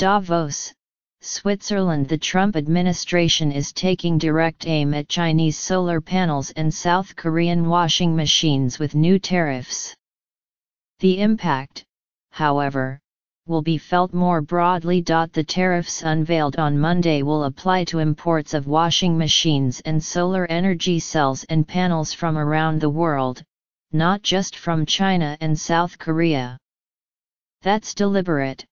Davos, Switzerland. The Trump administration is taking direct aim at Chinese solar panels and South Korean washing machines with new tariffs. The impact, however, will be felt more broadly. The tariffs unveiled on Monday will apply to imports of washing machines and solar energy cells and panels from around the world, not just from China and South Korea. That's deliberate.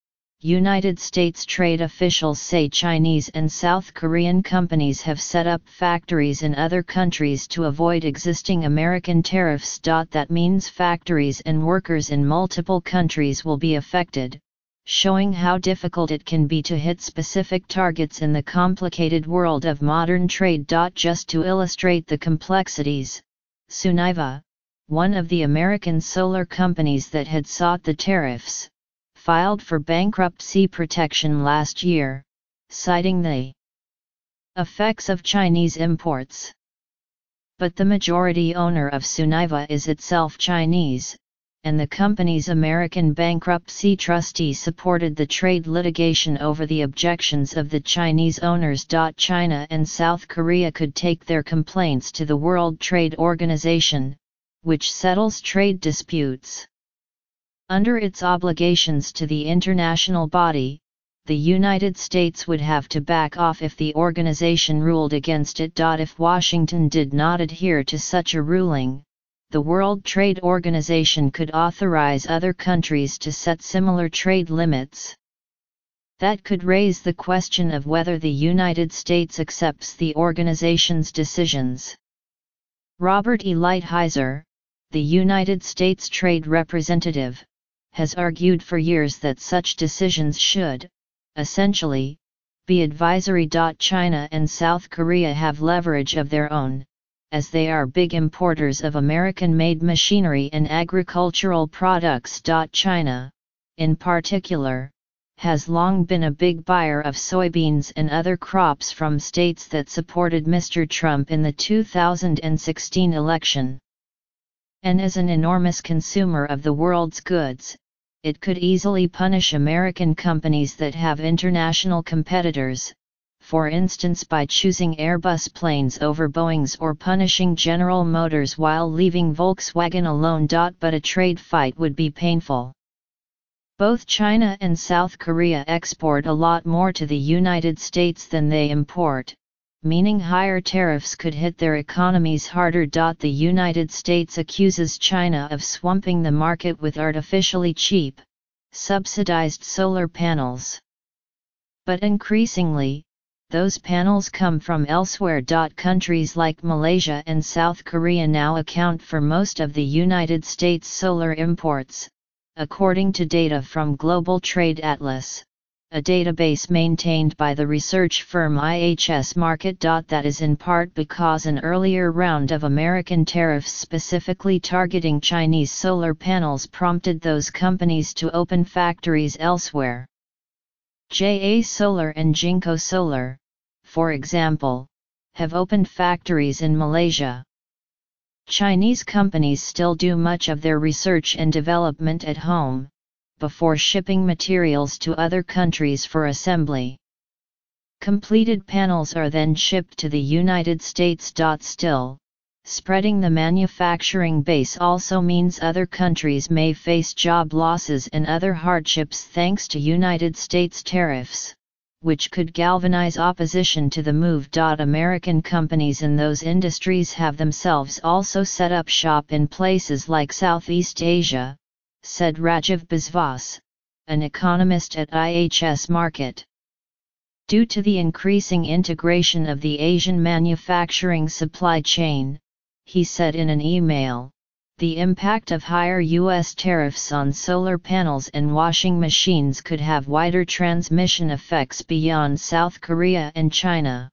United States trade officials say Chinese and South Korean companies have set up factories in other countries to avoid existing American tariffs. That means factories and workers in multiple countries will be affected, showing how difficult it can be to hit specific targets in the complicated world of modern trade. Just to illustrate the complexities, Suniva, one of the American solar companies that had sought the tariffs, filed for bankruptcy protection last year, citing the effects of Chinese imports. But the majority owner of Suniva is itself Chinese, and the company's American bankruptcy trustee supported the trade litigation over the objections of the Chinese owners. China and South Korea could take their complaints to the World Trade Organization, which settles trade disputes. Under its obligations to the international body, the United States would have to back off if the organization ruled against it. If Washington did not adhere to such a ruling, the World Trade Organization could authorize other countries to set similar trade limits. That could raise the question of whether the United States accepts the organization's decisions. Robert E. Lighthizer, the United States Trade Representative, has argued for years that such decisions should, essentially, be advisory. China and South Korea have leverage of their own, as they are big importers of American-made machinery and agricultural products. China, in particular, has long been a big buyer of soybeans and other crops from states that supported Mr. Trump in the 2016 election. And as an enormous consumer of the world's goods, it could easily punish American companies that have international competitors, for instance by choosing Airbus planes over Boeing's or punishing General Motors while leaving Volkswagen alone. But a trade fight would be painful. Both China and South Korea export a lot more to the United States than they import, meaning higher tariffs could hit their economies harder. The United States accuses China of swamping the market with artificially cheap, subsidized solar panels. But increasingly, those panels come from elsewhere. Countries like Malaysia and South Korea now account for most of the United States solar imports, according to data from Global Trade Atlas, a database maintained by the research firm IHS Markit. That is in part because an earlier round of American tariffs specifically targeting Chinese solar panels prompted those companies to open factories elsewhere. JA Solar and Jinko Solar, for example, have opened factories in Malaysia. Chinese companies still do much of their research and development at home, before shipping materials to other countries for assembly. Completed panels are then shipped to the United States. Still, spreading the manufacturing base also means other countries may face job losses and other hardships thanks to United States tariffs, which could galvanize opposition to the move. American companies in those industries have themselves also set up shop in places like Southeast Asia, said Rajiv Biswas, an economist at IHS Markit. Due to the increasing integration of the Asian manufacturing supply chain, he said in an email, the impact of higher U.S. tariffs on solar panels and washing machines could have wider transmission effects beyond South Korea and China.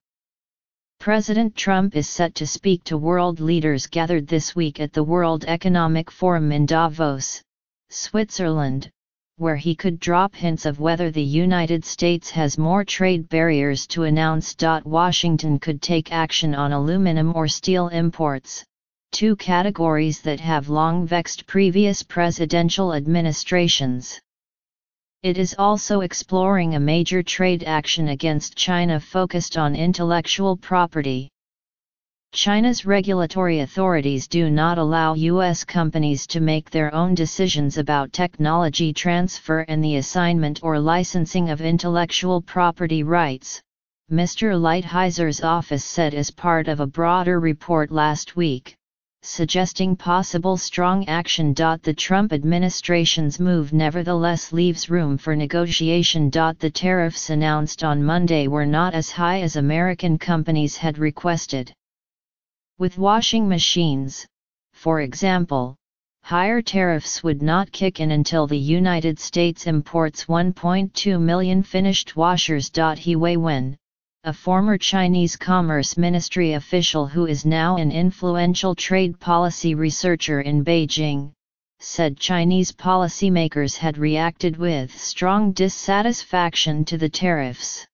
President Trump is set to speak to world leaders gathered this week at the World Economic Forum in Davos, Switzerland, where he could drop hints of whether the United States has more trade barriers to announce. Washington could take action on aluminum or steel imports, two categories that have long vexed previous presidential administrations. It is also exploring a major trade action against China focused on intellectual property. China's regulatory authorities do not allow U.S. companies to make their own decisions about technology transfer and the assignment or licensing of intellectual property rights, Mr. Lighthizer office said as part of a broader report last week, suggesting possible strong action. The Trump administration's move nevertheless leaves room for negotiation. The tariffs announced on Monday were not as high as American companies had requested. With washing machines, for example, higher tariffs would not kick in until the United States imports 1.2 million finished washers. He Weiwen, a former Chinese Commerce Ministry official who is now an influential trade policy researcher in Beijing, said Chinese policymakers had reacted with strong dissatisfaction to the tariffs.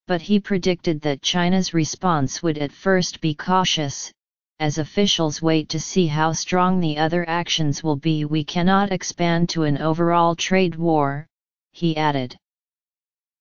But he predicted that China's response would at first be cautious, as officials wait to see how strong the other actions will be. We cannot expand to an overall trade war, he added.